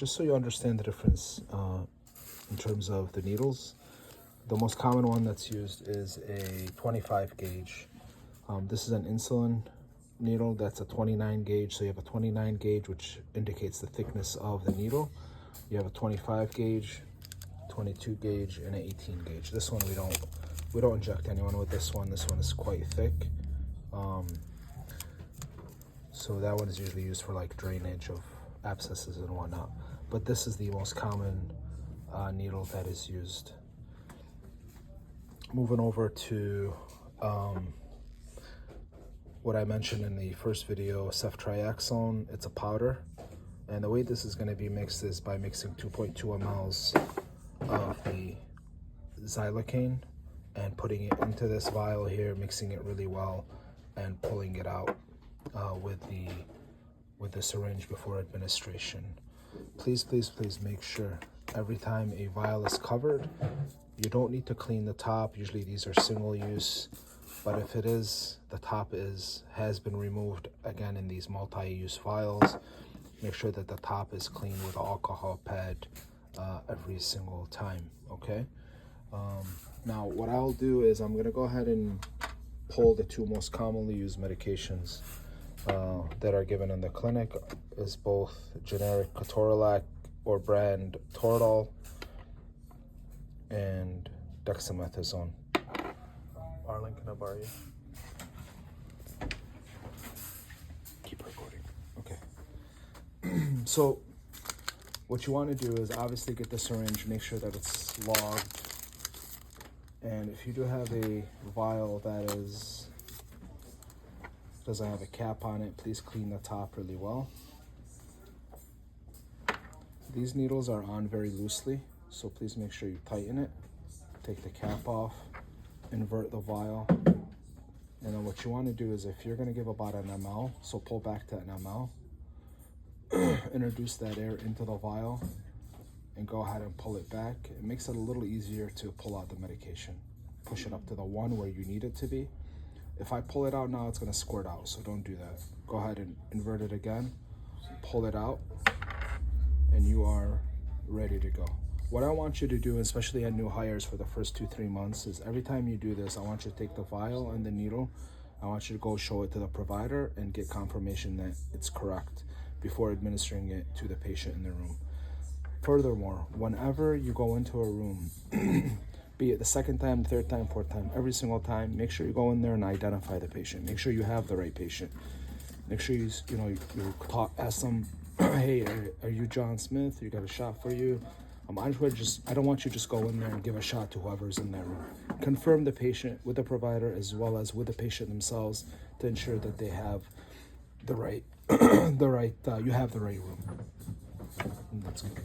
just so you understand the difference in terms of the needles, the most common one that's used is a 25 gauge. This is an insulin needle that's a 29 gauge. So you have a 29 gauge, which indicates the thickness of the needle. You have a 25 gauge, 22 gauge, and an 18 gauge. This one we don't inject anyone with this one. This one is quite thick. So that one is usually used for like drainage of abscesses and whatnot. But this is the most common needle that is used. Moving over to what I mentioned in the first video, ceftriaxone. It's a powder. And the way this is going to be mixed is by mixing 2.2 mLs of the xylocaine and putting it into this vial here, mixing it really well, and pulling it out with the syringe before administration. Please make sure every time a vial is covered, you don't need to clean the top. Usually these are single use, but if it is, the top has been removed again in these multi-use vials, make sure that the top is clean with an alcohol pad every single time, okay? Now what I'll do is I'm gonna go ahead and pull the two most commonly used medications that are given in the clinic, is both generic ketorolac or brand Toradol and dexamethasone. Arlen, can I borrow you? Keep recording. Okay. So what you want to do is obviously get the syringe, make sure that it's logged. And if you do have a vial that doesn't have a cap on it, please clean the top really well. These needles are on very loosely, so please make sure you tighten it. Take the cap off, invert the vial, and then what you want to do is, if you're going to give about an ml, so pull back to an ml, introduce that air into the vial, and go ahead and pull it back. It makes it a little easier to pull out the medication. Push it up to the one where you need it to be. If I pull it out now, it's going to squirt out, so don't do that. Go ahead and invert it again, pull it out, and you are ready to go. What I want you to do, especially at new hires for the first 2-3 months, is every time you do this, I want you to take the vial and the needle, I want you to go show it to the provider and get confirmation that it's correct before administering it to the patient in the room. Furthermore, whenever you go into a room, be it the second time, third time, fourth time, every single time, make sure you go in there and identify the patient. Make sure you have the right patient. Make sure you ask them, hey, are you John Smith? You got a shot for you. I don't want you to just go in there and give a shot to whoever's in that room. Confirm the patient with the provider as well as with the patient themselves to ensure that they have the right, you have the right room. And that's good.